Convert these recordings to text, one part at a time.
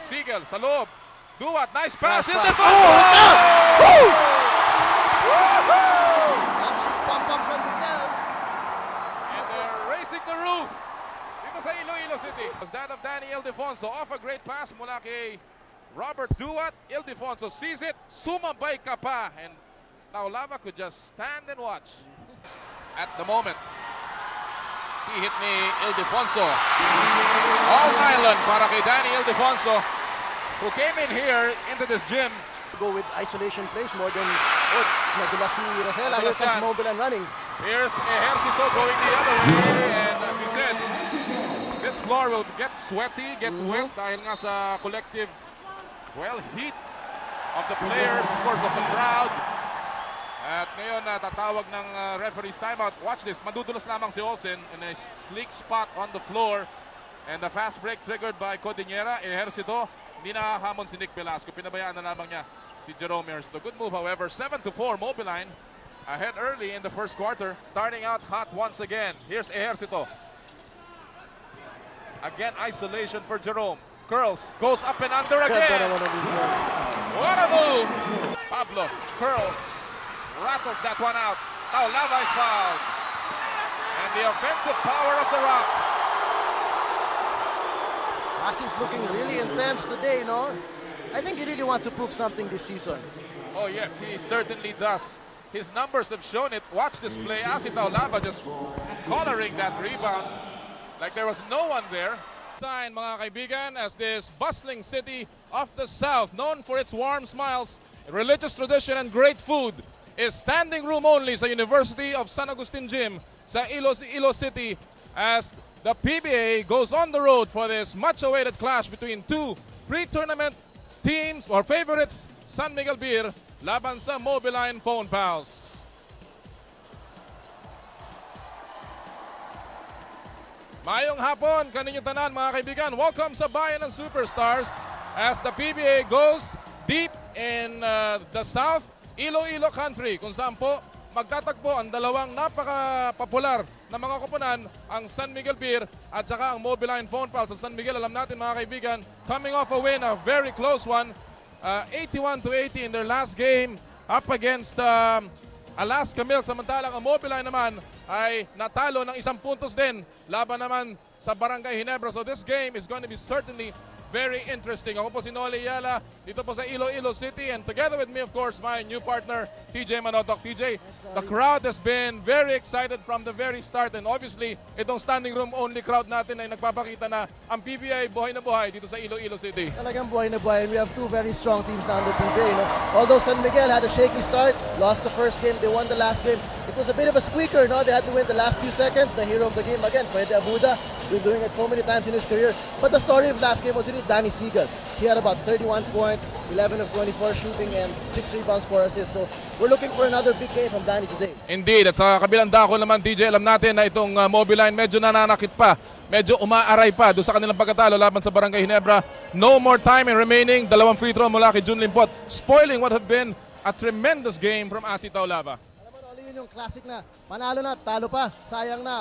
Sigel sa loob. Duwat, nice pass. Nice In pass. defense. Pump San Miguel. And they're racing the roof dito sa Iloilo City. Was that of Danny Ildefonso off a great pass mula kay Robert Duwat. Ildefonso sees it, sumabay ka pa, and Taulava could just stand and watch. At the moment, he hit ni Ildefonso. All nylon para kay Danny Ildefonso, who came in here into this gym. Go with isolation plays more than nadulas si Rosella. Here Nadulas comes yan. Mobiline running. Here's Ejercito going the other way, and as we said, this floor will get sweaty, get wet dahil nga sa collective, well, heat of the players, of course, of the crowd. At ngayon, tatawag ng referee's timeout. Watch this, madudulas lamang si Olsen in a sleek spot on the floor. And the fast break triggered by Codinera. Ejercito, hindi nakahamon si Nick Velasco. Pinabayaan na lamang niya si Jerome Ejercito. Good move, however. 7-4, Mobiline ahead early in the first quarter. Starting out hot once again. Here's Ejercito. Again, isolation for Jerome. Curls, goes up and under again. What a move! Pablo curls, rattles that one out. Now Lava is fouled. And the offensive power of the Rock. Is looking really intense today, no? I think he really wants to prove something this season. Oh yes, he certainly does. His numbers have shown it. Watch this play. Taulava just collaring that rebound like there was no one there. Sign, mga kaibigan, as this bustling city of the South, known for its warm smiles, religious tradition, and great food, is standing room only sa University of San Agustin Gym sa Iloilo City as the PBA goes on the road for this much-awaited clash between two pre-tournament teams or favorites, San Miguel Beer laban sa Mobiline Phone Pals. Mayong hapon kaninyong tanan, mga kaibigan. Welcome sa Bayan ng Superstars as the PBA goes deep in the South, Iloilo Country, kung saan po magtatagpo ang dalawang napaka-popular na mga koponan, ang San Miguel Beer at saka ang Mobiline Phone Pals. Sa San Miguel, alam natin mga kaibigan, coming off a win, a very close one, 81-80 in their last game up against Alaska Milk. Samantalang ang Mobiline naman ay natalo ng 1 puntos din laban naman sa Barangay Ginebra. So this game is going to be certainly very interesting. Ako po si Noli Yala dito po sa Iloilo City, and together with me, of course, my new partner, TJ Manotok. TJ, the crowd has been very excited from the very start, and obviously, itong standing room only crowd natin ay nagpapakita na ang PBA buhay na buhay dito sa Iloilo City. Talagang buhay na buhay. We have two very strong teams now in the PBA. No? Although San Miguel had a shaky start, lost the first game, they won the last game. It was a bit of a squeaker. No? They had to win the last few seconds. The hero of the game again, Fede Abuda, been doing it so many times in his career. But the story of last game was really Danny Sigel. He had about 31 points, 11 of 24 shooting, and 6 rebounds, 4 assists. So we're looking for another big game from Danny today. Indeed. At sa kabilang dako naman, TJ, alam natin na itong Mobiline medyo nananakit pa. Medyo umaaray pa doon sa kanilang pagkatalo laban sa Barangay Ginebra. No more time remaining. 2 free throw mula kay Jun Limpot, spoiling what had been a tremendous game from Taulava. Alam mo, Noli, yun yung classic na manalo na, talo pa, sayang na.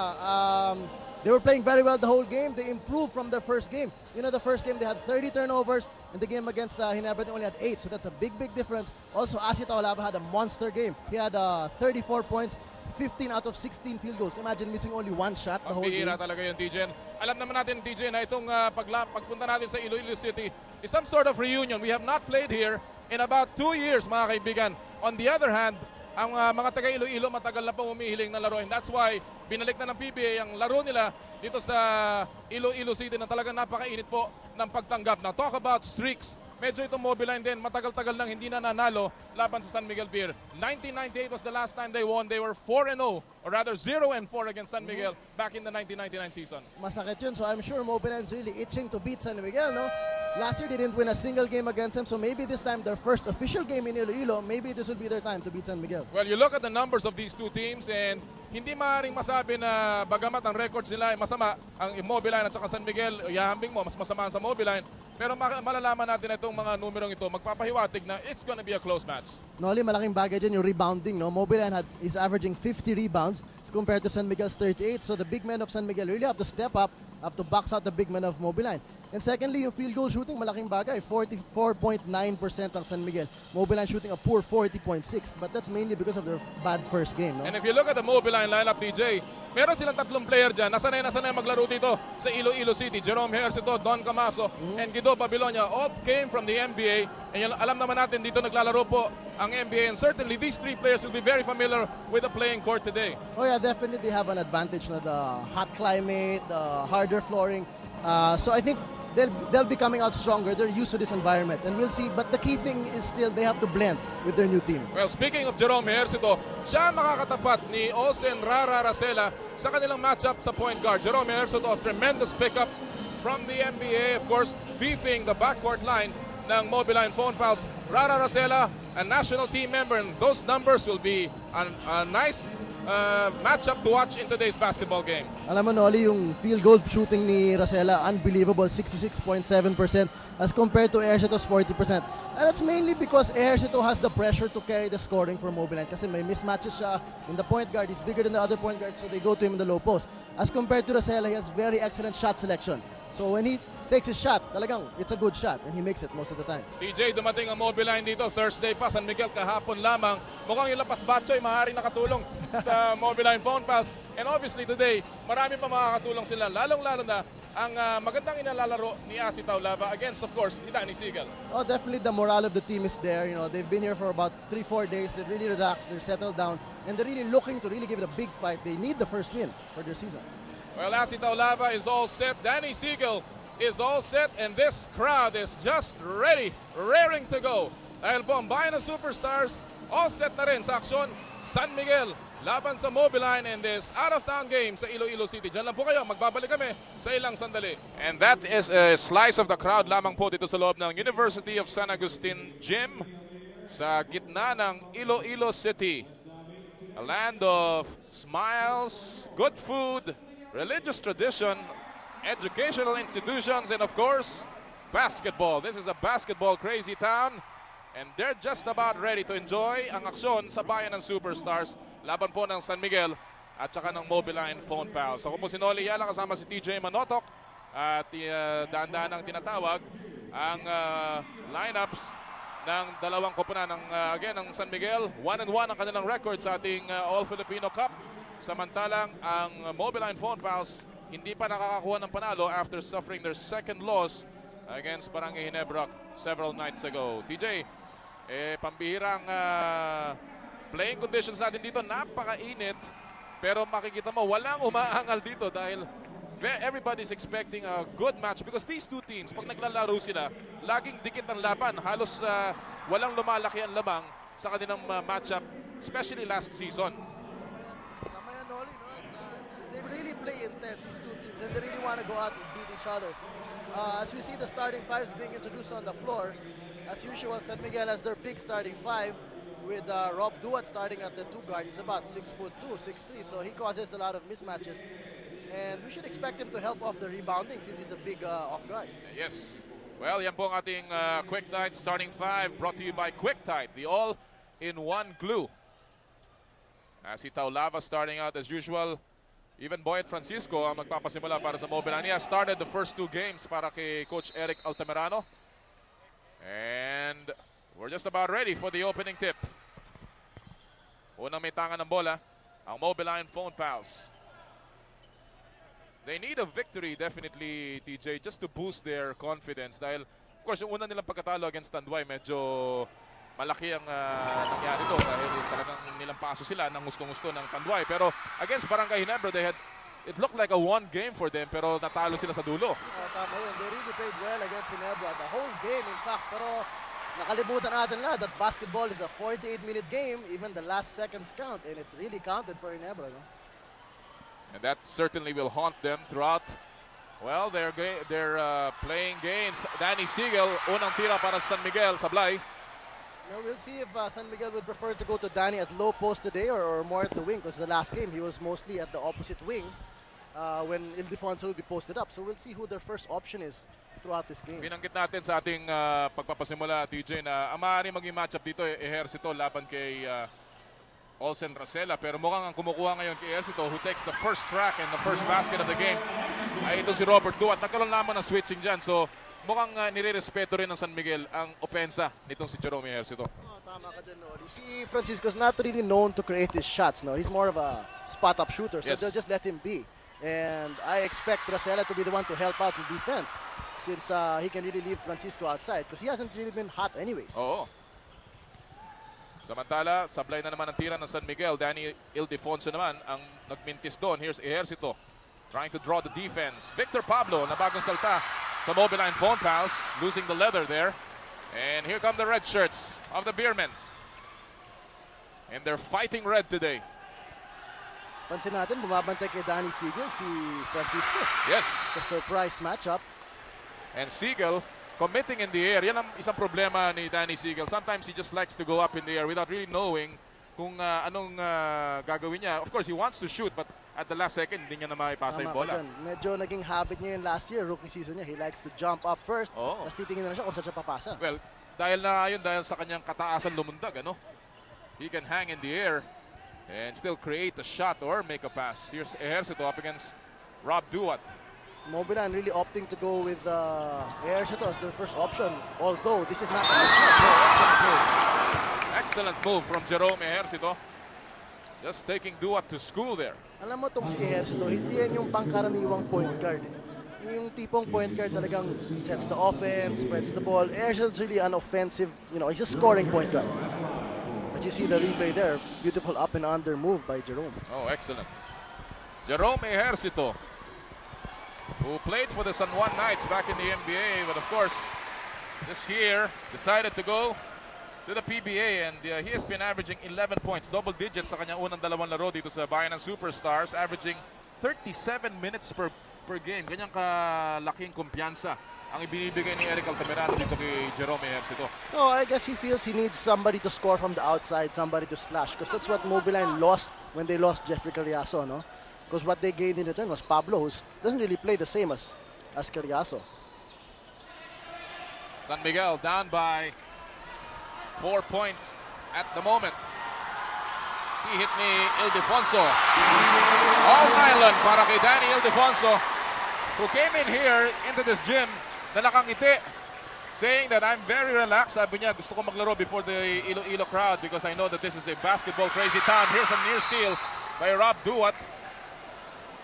They were playing very well the whole game. They improved from their first game. You know, the first game they had 30 turnovers. In the game against Ginebra, they only had 8. So that's a big, big difference. Also, Taulava had a monster game. He had 34 points, 15 out of 16 field goals. Imagine missing only 1 shot the whole game. Pambihira talaga yun, TJ. Alam naman natin, TJ, na itong pagpunta natin sa Iloilo City is some sort of reunion. We have not played here in about 2 years, mga kaibigan. On the other hand, ang mga taga Iloilo matagal na pong humihiling ng laro, and that's why binalik na ng PBA ang laro nila dito sa Iloilo City na talagang napakainit po ng pagtanggap. Now talk about streaks, medyo itong Mobiline din, matagal-tagal nang hindi na nanalo laban sa San Miguel Beer. 1998 was the last time they won. They were 4-0, or rather 0-4 against San Miguel back in the 1999 season. Masakit yun, so I'm sure Mobiline's really itching to beat San Miguel, no? Last year they didn't win a single game against them, so maybe this time their first official game in Iloilo, maybe this will be their time to beat San Miguel. Well, you look at the numbers of these two teams, and hindi maaaring masabi na bagamat ang records nila ay masama, ang Mobiline at saka San Miguel, ihahambing mo, mas masama sa Mobiline. Pero malalaman natin itong mga numerong ito, magpapahiwatig na it's gonna be a close match. Noli, malaking bagay dyan yung rebounding, no? Mobiline is averaging 50 rebounds compared to San Miguel's 38, so the big men of San Miguel really have to step up, have to box out the big men of Mobiline. And secondly, yung field goal shooting, malaking bagay. 44.9% ang San Miguel. Mobiline shooting a poor 40.6%. But that's mainly because of their bad first game. No? And if you look at the Mobiline lineup, TJ, meron silang tatlong player dyan. Nasanay maglaro dito sa Iloilo City. Jerome Hercito, Don Camaso, and Guido Babilonia all came from the NBA. And alam naman natin dito naglalaro po ang NBA. And certainly these three players will be very familiar with the playing court today. Oh yeah, definitely they have an advantage na the hot climate, the harder flooring. So I think they'll be coming out stronger. They're used to this environment, and we'll see. But the key thing is still they have to blend with their new team. Well, speaking of Jerome Hercito, siya makakatapat ni Olsen Rara Racela sa kanilang matchup sa point guard. Jerome Hercito, a tremendous pickup from the NBA, of course, beefing the backcourt line ng Mobiline Phone Pals. Rara Racela, a national team member, and those numbers will be a nice matchup to watch in today's basketball game. Alam mo, Noli, yung field goal shooting ni Racela, unbelievable, 66.7% as compared to Hercito's 40%. And that's mainly because Hercito has the pressure to carry the scoring for Mobiline kasi may mismatches siya in the point guard. He's bigger than the other point guard, so they go to him in the low post. As compared to Racela, he has very excellent shot selection. So when he takes his shot, talagang it's a good shot and he makes it most of the time. TJ, dumating ang Mobiline dito Thursday pa, San Miguel kahapon lamang. Mukhang yung Lapas Batchoy maaaring nakatulong sa Mobiline Phone Pass. And obviously today, marami pa makakatulong sila. Lalong-lalo na ang magandang inalalaro ni Asi Taulava against, of course, ni Danny Siegel. Oh, definitely the morale of the team is there. You know, they've been here for about 3-4 days. They're really relaxed. They're settled down. And they're really looking to really give it a big fight. They need the first win for their season. Well, Asi Taulava is all set. Danny Siegel is all set. And this crowd is just ready, raring to go. Dahil po ang bayan ng Superstars, all set na rin sa aksyon. San Miguel laban sa Mobiline in this out-of-town game sa Iloilo City. Diyan lang po kayo, magbabalik kami sa ilang sandali. And that is a slice of the crowd lamang po dito sa loob ng University of San Agustin Gym sa gitna ng Iloilo City. A land of smiles, good food, religious tradition, educational institutions, and of course, basketball. This is a basketball crazy town. And they're just about ready to enjoy ang aksyon sa bayan ng Superstars. Laban po ng San Miguel at saka ng Mobiline Phone Pals. Ako po si Noli Yala kasama si TJ Manotok at daan-daan ang tinatawag ang lineups ng dalawang koponan ng again ng San Miguel. 1-1 ang kanilang record sa ating All-Filipino Cup. Samantalang ang Mobiline Phone Pals hindi pa nakakakuha ng panalo after suffering their second loss against Barangay Ginebra several nights ago. TJ, pambihirang playing conditions natin dito, napakainit, pero makikita mo walang umaangal dito dahil everybody's expecting a good match because these two teams, pag naglalaro sila, laging dikit ang laban, halos walang lumalaki ang lamang sa kanilang matchup, especially last season. Tama yan, Noli, no? They really play intense, these two teams, and they really want to go out and beat each other. As we see the starting fives being introduced on the floor, as usual, San Miguel has their big starting five with Rob Duat starting at the 2 guard. He's about 6'2", 6'3", so he causes a lot of mismatches. And we should expect him to help off the rebounding since he's a big off guard. Yes. Well, yan po ang ating Quick Tide starting five brought to you by Quick Tide, the all-in-one glue. Si Taulava starting out as usual. Even Boyet Francisco ang magpapasimula para sa Mobiline. He has started the first 2 games para kay Coach Eric Altamirano. And we're just about ready for the opening tip. Unang may tangan ng bola, ang Mobiline Phone Pals. They need a victory definitely, TJ, just to boost their confidence. Dahil, of course, yung una nilang pagkatalo against Tanduay, medyo malaki ang nangyari doon dahil talagang nilampaso sila ng gustong-gusto ng Tanduay. Pero against Barangay Ginebra, it looked like a one game for them pero natalo sila sa dulo. Tama yun. They really played well against Ginebra. The whole game, in fact. Pero nakalimutan natin na that basketball is a 48-minute game. Even the last seconds count. And it really counted for Ginebra. No? And that certainly will haunt them throughout. Well, they're playing games. Danny Siegel, unang tira para San Miguel, sablay. Now we'll see if San Miguel would prefer to go to Danny at low post today or more at the wing because the last game he was mostly at the opposite wing when Ildefonso will be posted up. So we'll see who their first option is throughout this game. Binanggit natin sa ating pagpapasimula, TJ, na ang maaaring maging matchup dito, Ejercito laban kay Olsen Racela, pero mukhang ang kumukuha ngayon kay Ejercito, who takes the first crack and the first basket of the game, ay ito si Robert Duat. Nagkaroon naman ng switching dyan, so mukhang nire-respeto rin ng San Miguel ang opensa nitong si Jerome Ejercito. Oh, tama ka dyan, no? Si Francisco's not really known to create his shots, no? He's more of a spot-up shooter, so Yes. they'll just let him be. And I expect Racela to be the one to help out in defense since he can really leave Francisco outside because he hasn't really been hot anyways. Oo. Samantala, sablay na naman ang tira ng San Miguel. Danny Ildefonso naman ang nagmintis doon. Here's Ejercito trying to draw the defense. Victor Pablo na bagong salta sa Mobiline phone pass, losing the leather there. And here come the red shirts of the Beermen. And they're fighting red today. Pansin natin, bumabantay kay Danny Siegel si Francisco. Yes. It's a surprise matchup. And Siegel committing in the air. Yan ang isang problema ni Danny Siegel. Sometimes he just likes to go up in the air without really knowing kung anong gagawin niya. Of course, he wants to shoot, but at the last second, hindi niya na maipasa yung Tama ka bola. dyan. Medyo naging habit niya yun last year, rookie season niya. He likes to jump up first, Oo. tapos titingin na siya kung saan siya papasa. Well, dahil sa kanyang kataasan lumundag, ano? He can hang in the air and still create a shot or make a pass. Here's Ejercito up against Rob Duat. Mobiline really opting to go with Ejercito as their first option, although this is not excellent move. Excellent move from Jerome Ejercito. Just taking Duat to school there. Alam mo itong si Ejercito, hindi yan yung pangkaraniwang point guard. Yung tipong point guard talagang sets the offense, spreads the ball. Ejercito's really an offensive, he's a scoring point guard. But you see the replay there, beautiful up and under move by Jerome. Oh, excellent. Jerome Ejercito, who played for the San Juan Knights back in the NBA, but of course, this year decided to go to the PBA, and he has been averaging 11 points, double digits sa kanyang unang dalawang laro dito sa Bayan ng Superstars, averaging 37 minutes per game. Ganyang kalaking kumpiyansa ang ibinibigay ni Eric Altamirano dito kay Jerome Ejercito. No, I guess he feels he needs somebody to score from the outside, somebody to slash, because that's what Mobiline lost when they lost Jeffrey Carriazo, no? Because what they gained in return was Pablo, who doesn't really play the same as Carriazo. San Miguel down by 4 points at the moment. He hit ni Ildefonso. All nylon para kay Danny Ildefonso, who came in here into this gym na nakangiti, saying that I'm very relaxed. Sabi niya, gusto ko maglaro before the Iloilo crowd because I know that this is a basketball crazy town. Here's a near steal by Rob Duat.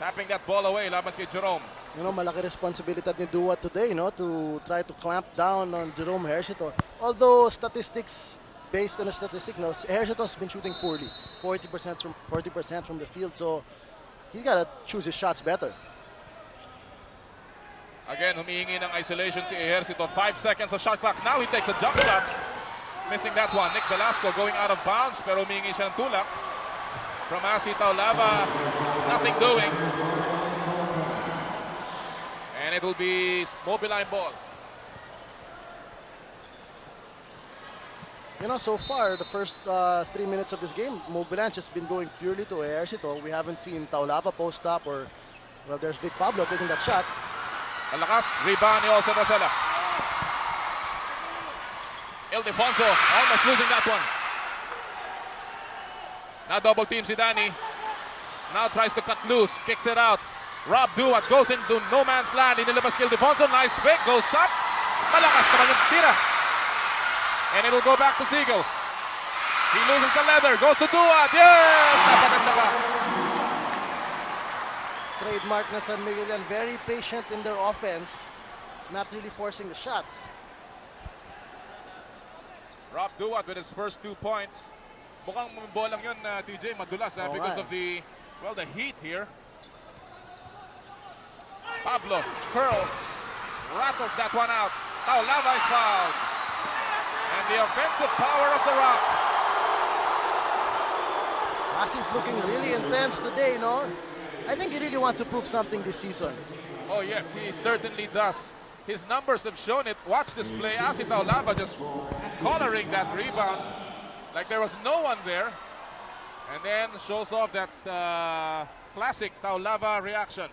Tapping that ball away laban kay Jerome. Malaki responsibilidad ni Duat today, to try to clamp down on Jerome Ejercito. Although statistics, based on the statistics, Ejercito's been shooting poorly, 40% from the field, so he's got to choose his shots better. Again, humihingi ng isolation si Ejercito. 5 seconds of shot clock. Now he takes a jump shot. Missing that one. Nick Velasco going out of bounds, pero humihingi siya ng tulak. From Asi Taulava, nothing doing. And it will be Mobiline ball. So far, the first 3 minutes of this game, Mobiline has been going purely to Ejercito. We haven't seen Taulava post up or, there's Big Pablo taking that shot. Alakas, rebound ni Olsen Racela. Ildefonso almost losing that one. Now double team si Danny. Now tries to cut loose, kicks it out. Rob Duat goes into no man's land. Inilabas kay Ildefonso. Nice fake, goes up. Malakas naman yung tira. And it will go back to Siegel. He loses the leather, goes to Duat. Yes! Napaganda ka. Trademark na San Miguel yan. Very patient in their offense. Not really forcing the shots. Rob Duat with his first 2 points. Mukhang bolang yun, TJ, madulas because of the heat here. Pablo curls, rattles that one out. Now Lava is fouled. And the offensive power of the Rock. Asi's looking really intense today, I think he really wants to prove something this season. Oh yes, he certainly does. His numbers have shown it. Watch this play. Asi Taulava just collaring that rebound like there was no one there. And then shows off that classic Taulava reaction.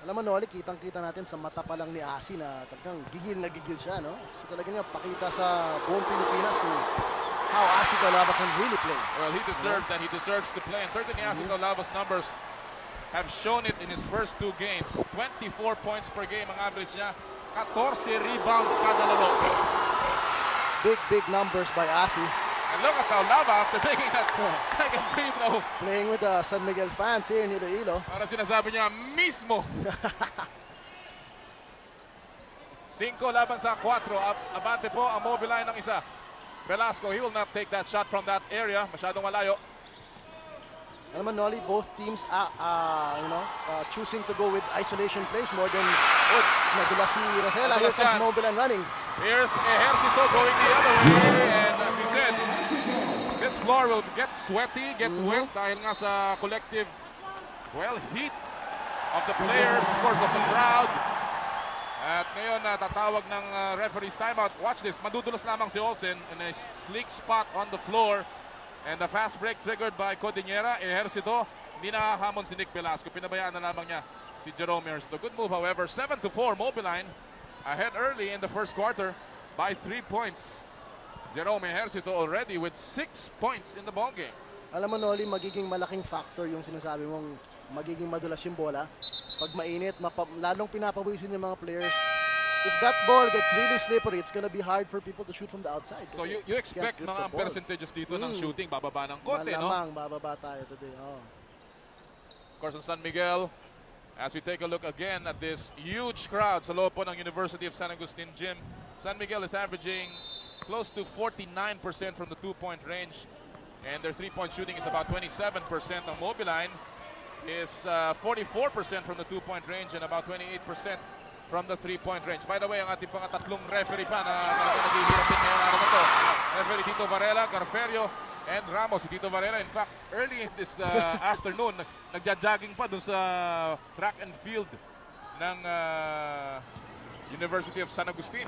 Alam mo, Noli, kitang-kita natin sa mata pa lang ni Asi na talagang gigil na gigil siya, So talaga niya pakita sa buong Pilipinas kung how Asik Olava can really play. Well, he deserved that. He deserves to play. And certainly Asik Olava's numbers have shown it in his first 2 games. 24 points per game ang average niya. 14 rebounds kada laro. Big numbers by Asi. And look at Olava after making that second free throw. Playing with the San Miguel fans here in Iloilo. Para sinasabi niya mismo. 5 laban sa 4. Abante po ang Mobiline ng isa. Velasco, he will not take that shot from that area. Masyadong malayo. Alam mo, Nolly, both teams choosing to go with isolation plays more than nadulas si Rosella. Here Nadulas comes yan. Mobiline running. Here's Ejercito going the other way. And as we said, this floor will get sweaty, get wet dahil nga sa collective, heat of the players, of course, of the crowd. At ngayon, tatawag ng referee's timeout. Watch this, madudulas lamang si Olsen in a sleek spot on the floor. And the fast break triggered by Codinera. Ejercito, hindi nakahamon si Nick Velasco. Pinabayaan na lamang niya si Jerome Ejercito. Good move, however. 7-4, Mobiline ahead early in the first quarter by 3 points. Jerome Ejercito already with 6 points in the ballgame. Alam mo, Nolly, magiging malaking factor yung sinasabi mong magiging madulas yung bola. Pag mainit, lalong pinapawisin yung mga players. If that ball gets really slippery, it's gonna be hard for people to shoot from the outside. So you expect mga percentages dito ng shooting bababa ng konti, no? Malamang bababa tayo today. Oh. Of course, on San Miguel, as we take a look again at this huge crowd sa loob po ng University of San Agustin Gym, San Miguel is averaging close to 49% from the 2-point range, and their 3-point shooting is about 27%. Ang Mobiline is 44% from the 2-point range and about 28% from the 3-point range. By the way, ang ating mga tatlong referee pa na naghihirap din ngayong araw na to. Referee Tito Varela, Garferio, and Ramos. Si Tito Varela, in fact, early in this afternoon, nagja-jogging pa dun sa track and field ng University of San Agustin.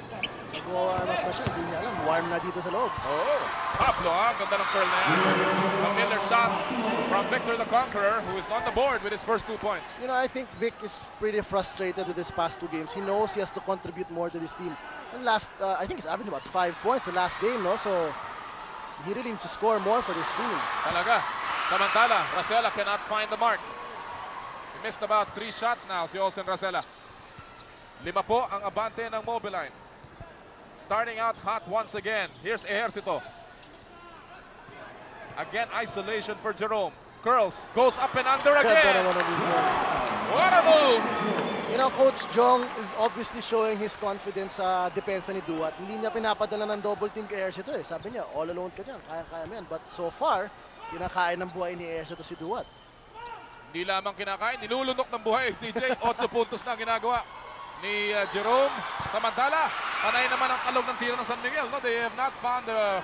Nag-warm up na siya, hindi niya alam. Warm na dito sa loob. Oh, Pablo, ganda ng curl na yan. Familiar shot from Victor the Conqueror, who is on the board with his first 2 points. You know, I think Vic is pretty frustrated with his past 2 games. He knows he has to contribute more to this team. And I think he's averaging about 5 points the last game, no? So, he really needs to score more for this team. Talaga. Samantala, Rosella cannot find the mark. He missed about 3 shots now, si Olsen Rosella. 5 po ang abante ng Mobiline. Starting out hot once again. Here's Ejercito. Again, isolation for Jerome. Curls, goes up and under again. What a move! You know, Coach Jong is obviously showing his confidence sa depensa ni Duat. Hindi niya pinapadala ng double team kay Ejercito eh. Sabi niya, all alone ka dyan, kaya-kaya mo yan. But so far, kinakain ng buhay ni Ejercito si Duat. Hindi lamang kinakain, nilulunok ng buhay. TJ, 8 puntos na ginagawa ni Jerome. Samantala, panay naman ang kalog ng tira ng San Miguel. No, they have not found the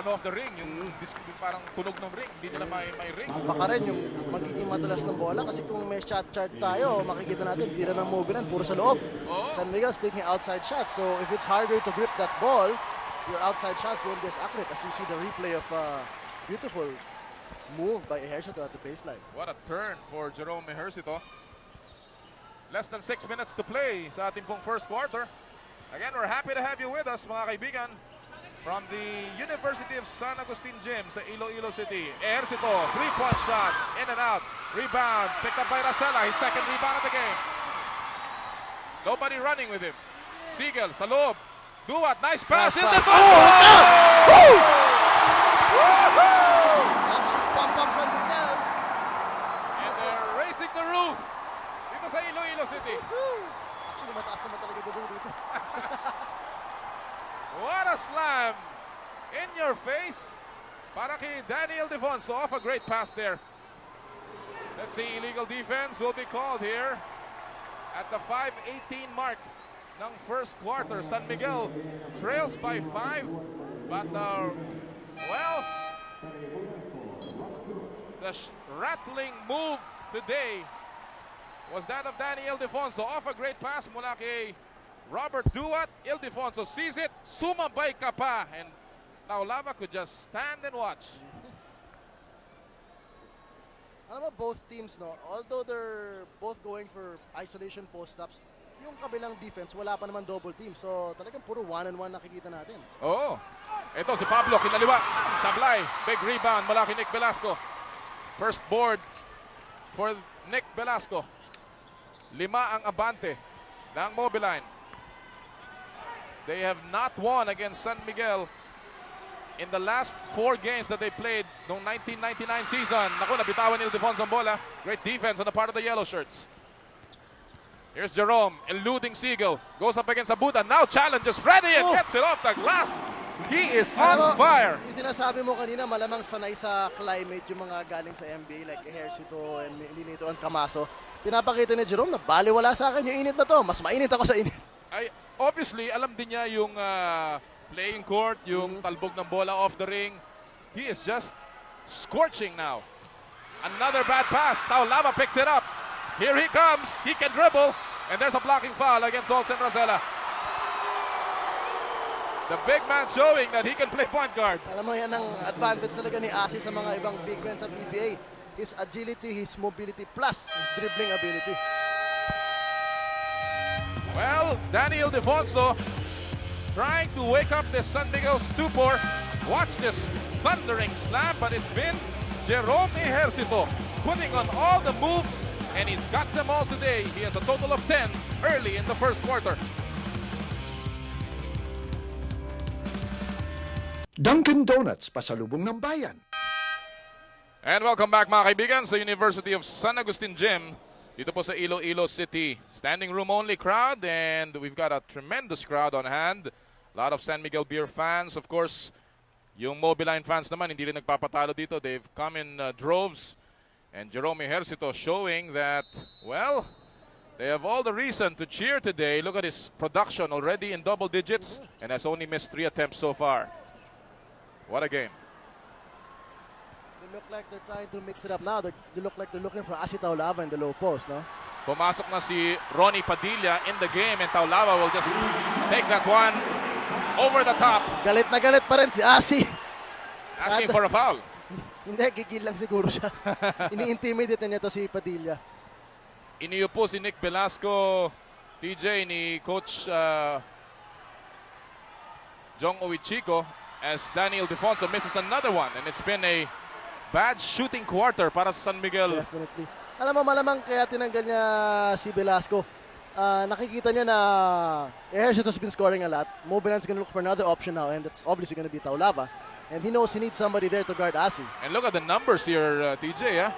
of the ring, yung parang tunog ng ring, hindi nila may ring. Baka rin yung magiging madalas ng bola kasi kung may shot chart tayo, makikita natin tira ng Mobiline puro sa loob. Oh. San Miguel's taking outside shots. So if it's harder to grip that ball, your outside shots won't be as accurate as you see the replay of beautiful move by Ejercito at the baseline. What a turn for Jerome Ejercito. Less than 6 minutes to play sa ating pong first quarter. Again, we're happy to have you with us, mga kaibigan, from the University of San Agustin Gym sa Iloilo City. Ejercito, 3-point shot, in and out. Rebound, picked up by Rosella, his second rebound of the game. Nobody running with him. Siegel sa loob. Duat, nice pass. In the front. And they're racing the roof dito sa Iloilo City. Actually, mataas naman talaga bubong dito. What a slam in your face para kay Daniel Defonso, off a great pass there. Let's see, illegal defense will be called here at the 5:18 mark ng first quarter. San Miguel trails by 5, but the rattling move today was that of Daniel Defonso, off a great pass mula kay Robert Duat. Ildefonso sees it, sumabay ka pa, and Taulava could just stand and watch. Alam mo, both teams, no, although they're both going for isolation post-ups, yung kabilang defense, wala pa naman double team. So talagang puro 1-on-1 nakikita natin. Oo. Ito si Pablo, kinaliwa. Sablay. Big rebound mula kay Nick Velasco. First board for Nick Velasco. 5 ang abante ng Mobiline. They have not won against San Miguel in the last 4 games that they played noong 1999 season. Naku, nabitawan ni Ildefonso ang bola. Great defense on the part of the yellow shirts. Here's Jerome, eluding Siegel. Goes up against Abuda. Now challenges Freddy and gets it off the glass. He is on fire. Yung sinasabi mo kanina, malamang sanay sa climate yung mga galing sa NBA like Ejercito and Linito and Camaso. Pinapakita ni Jerome na baliwala sa akin yung init na to. Mas mainit ako sa init. Ay, obviously, alam din niya yung playing court, yung talbog ng bola off the ring. He is just scorching now. Another bad pass. Taulava picks it up. Here he comes. He can dribble. And there's a blocking foul against Olsen Rosella. The big man showing that he can play point guard. Alam mo, yan ang advantage talaga ni Asi sa mga ibang big men sa PBA. His agility, his mobility, plus his dribbling ability. Well, Danny Ildefonso trying to wake up this San Miguel stupor. Watch this thundering slam, but it's been Jerome Ejercito putting on all the moves, and he's got them all today. He has a total of 10 early in the first quarter. Dunkin' Donuts, pasalubong ng bayan. And welcome back mga kaibigan sa University of San Agustin Gym dito po sa Iloilo City. Standing room only crowd, and we've got a tremendous crowd on hand. A lot of San Miguel Beer fans. Of course, yung Mobiline fans naman hindi rin nagpapatalo dito. They've come in droves. And Jerome Ejercito showing that, well, they have all the reason to cheer today. Look at his production already in double digits and has only missed 3 attempts so far. What a game. They look like they're trying to mix it up now. They look like they're looking for Asi Taulava in the low post, no? Pumasok na si Ronnie Padilla in the game, and Taulava will just take that one over the top. Galit na galit pa rin si Asi. Asking for a foul. Hindi, gigil lang siguro siya. Ini-intimidate niya to si Padilla. Iniupo si Nick Velasco, TJ, ni Coach Jong Owichiko, as Danny Ildefonso misses another one, and it's been a bad shooting quarter para sa San Miguel. Definitely. Alam mo, malamang kaya tinanggal niya si Velasco. Nakikita niya na Ejercito's been scoring a lot. Mobiline's gonna look for another option now, and that's obviously gonna be Taulava. And he knows he needs somebody there to guard Asi. And look at the numbers here, TJ.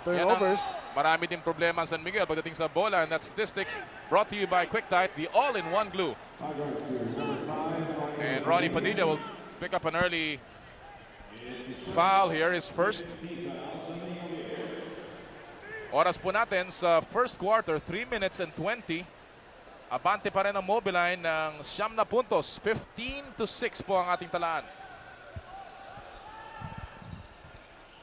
Turnovers. Marami din problema ang San Miguel pagdating sa bola, and that statistics brought to you by QuickType, the all-in-one glue. And Ronnie Padilla will pick up an early foul here, his first. Oras po natin sa first quarter, 3 minutes and 20. Abante pa rin ang Mobiline ng 9 na puntos. 15-6 po ang ating talaan.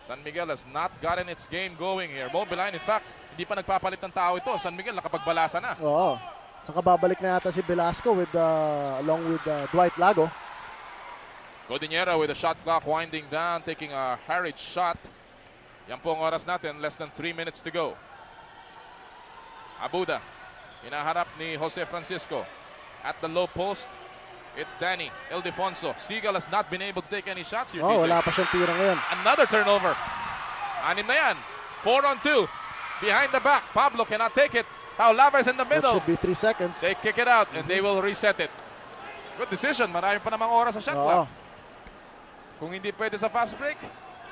San Miguel has not gotten its game going here. Mobiline, in fact, hindi pa nagpapalit ng tao ito. San Miguel nakapagbalasa na. Oo. Saka babalik na yata si Velasco with, along with Dwight Lago. Codinera with the shot clock winding down, taking a harried shot. Yan po ang oras natin, less than 3 minutes to go. Abuda, hinaharap ni Jose Francisco. At the low post, it's Danny Ildefonso. Siegel has not been able to take any shots here, TJ. Wala pa siyang tira ngayon. Another turnover. 6 na yan. 4-on-2. Behind the back, Pablo cannot take it. Taulava is in the That middle. should be 3 seconds. They kick it out and they will reset it. Good decision. Marami pa namang oras sa shot clock. Kung hindi pwede sa fast break,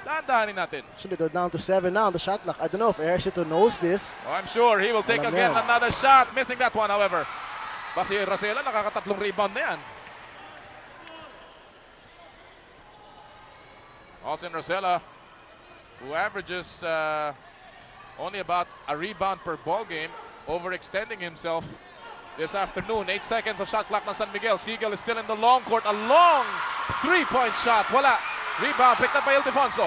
dahan-dahanin natin. Actually, they're down to 7 now on the shot clock. I don't know if Ejercito knows this. Oh, I'm sure he will take Alam again yan. another shot. Missing that one, however. Basi Rosella, nakakatatlong rebound na yan. Olsen Rosella, who averages only about a rebound per ball game, overextending himself this afternoon. 8 seconds of shot clock na San Miguel. Siegel is still in the long court. A long 3-point shot. Wala. Rebound picked up by Ildefonso.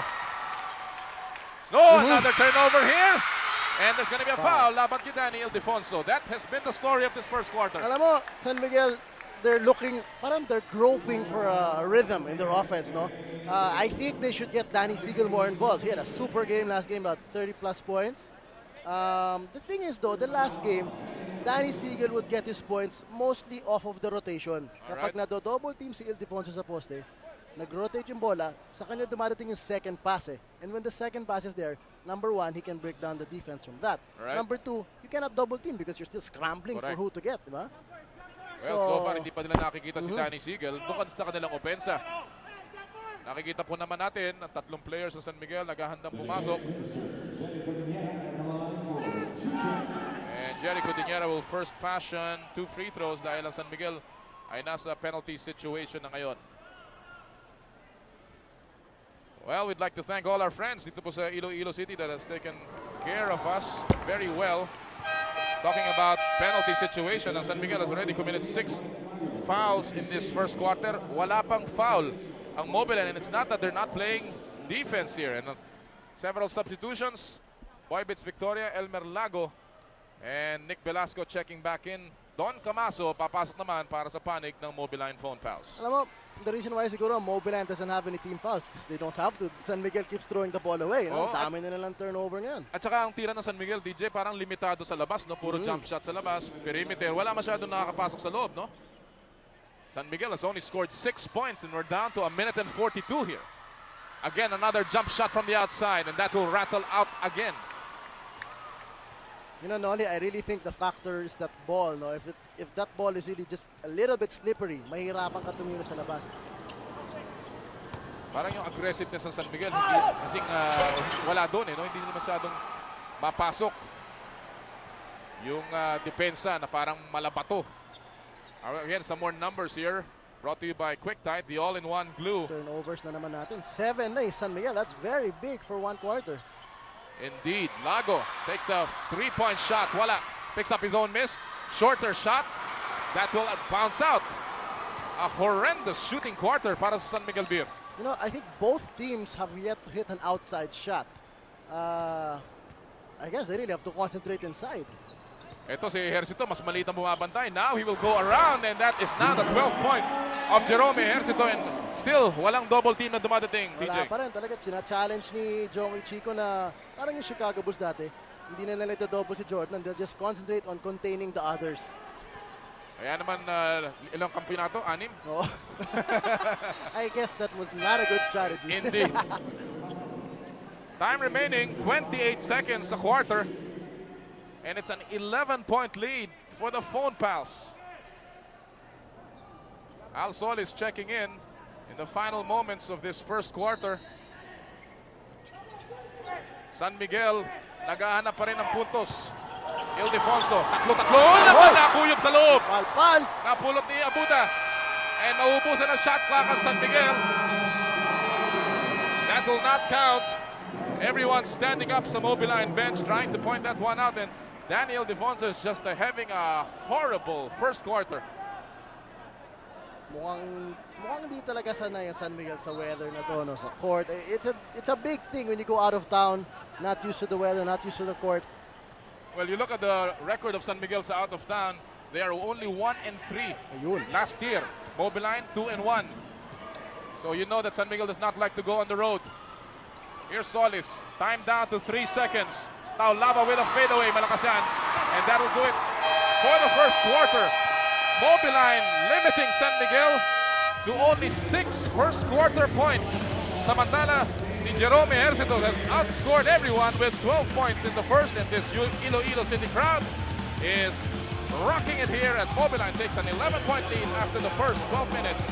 No, another turnover here. And there's going to be a foul. Laban kay Danny Ildefonso. That has been the story of this first quarter. Alam mo, San Miguel, they're looking, parang they're groping for a rhythm in their offense, no? I think they should get Danny Siegel more involved. He had a super game last game, about 30 plus points. The thing is though, the last game, Danny Siegel would get his points mostly off of the rotation. Kapag Alright. nado-double team si Ildefonso sa poste, nag-rotate yung bola, sa kanya dumadating yung second pass eh. And when the second pass is there, number one, he can break down the defense from that. Alright. Number two, you cannot double team because you're still scrambling Correct. for who to get, di ba? Well, so far hindi pa nila nakikita si Danny Siegel doon sa kanilang opensa. Nakikita po naman natin ang tatlong players sa San Miguel naghahandang pumasok. And Jericho Diniera will first fashion 2 free throws dahil ang San Miguel ay nasa penalty situation na ngayon. Well, we'd like to thank all our friends dito po sa Iloilo City that has taken care of us very well. Talking about penalty situation, ang San Miguel has already committed 6 fouls in this first quarter. Wala pang foul ang Mobiline, and it's not that they're not playing defense here. And several substitutions. Boybits Victoria, Elmer Lago, and Nick Velasco checking back in. Don Camaso papasok naman para sa panig ng Mobiline phone pals. Alam mo, the reason why siguro Mobiline doesn't have any team fouls because they don't have to. San Miguel keeps throwing the ball away. No? Oh, Dami na nilang turnover ngayon. At saka ang tira ng San Miguel, DJ, parang limitado sa labas, no? Puro jump shot sa labas, perimeter. Wala masyadong nakakapasok sa loob, no? San Miguel has only scored 6 points and we're down to 1 minute and 42 here. Again, another jump shot from the outside and that will rattle out again. You know, Nolly, I really think the factor is that ball. No, if that ball is really just a little bit slippery, mahirapan ka tumira sa labas. Parang yung aggressiveness ng San Miguel, hindi, kasing wala doon, no? Hindi nila masyadong mapasok yung depensa na parang malabato. Again, some more numbers here. Brought to you by QuickType, the all-in-one glue. Turnovers na naman natin. 7 na San Miguel. That's very big for 1 quarter. Indeed. Lago takes a 3-point shot. Wala. Picks up his own miss. Shorter shot. That will bounce out. A horrendous shooting quarter para sa San Miguel Beer. You know, I think both teams have yet to hit an outside shot. I guess they really have to concentrate inside. Ito si Ejercito, mas maliit ang bumabantay. Now he will go around and that is now the 12th point of Jerome Ejercito and still walang double team na dumadating, Wala DJ. pa rin talaga. China-challenge ni Jong Ichico na parang yung Chicago Bulls dati. Hindi na nila ito double si Jordan. They'll just concentrate on containing the others. Kaya naman ilang kampiyonato? 6? Oh. I guess that was not a good strategy. Indeed. Time remaining, 28 seconds a quarter. And it's an 11-point lead for the phone pals. Al Sol is checking in the final moments of this first quarter. San Miguel, naghahanap pa rin ng puntos. Ildefonso, tatlo-tatlo. Uy, naman, nakuyog sa loob. Palpan! Napulot ni Abuda. And mauubusan ang shot clock ang San Miguel. That will not count. Everyone standing up sa Mobiline bench trying to point that one out. And Daniel Ildefonso is just having a horrible first quarter. Mukhang hindi talaga sanay ang San Miguel sa weather na to, no, sa court. It's a big thing when you go out of town, not used to the weather, not used to the court. Well, you look at the record of San Miguel sa out of town, they are only 1-3 Ayun. last year. Mobiline 2-1. So you know that San Miguel does not like to go on the road. Here's Solis, time down to 3 seconds. Now Lava with a fadeaway, malakas yan. And that will do it for the first quarter. Mobiline limiting San Miguel to only 6 first quarter points. Samantala, si Jerome Ejercito has outscored everyone with 12 points in the first, and this Iloilo City crowd is rocking it here as Mobiline takes an 11-point lead after the first 12 minutes.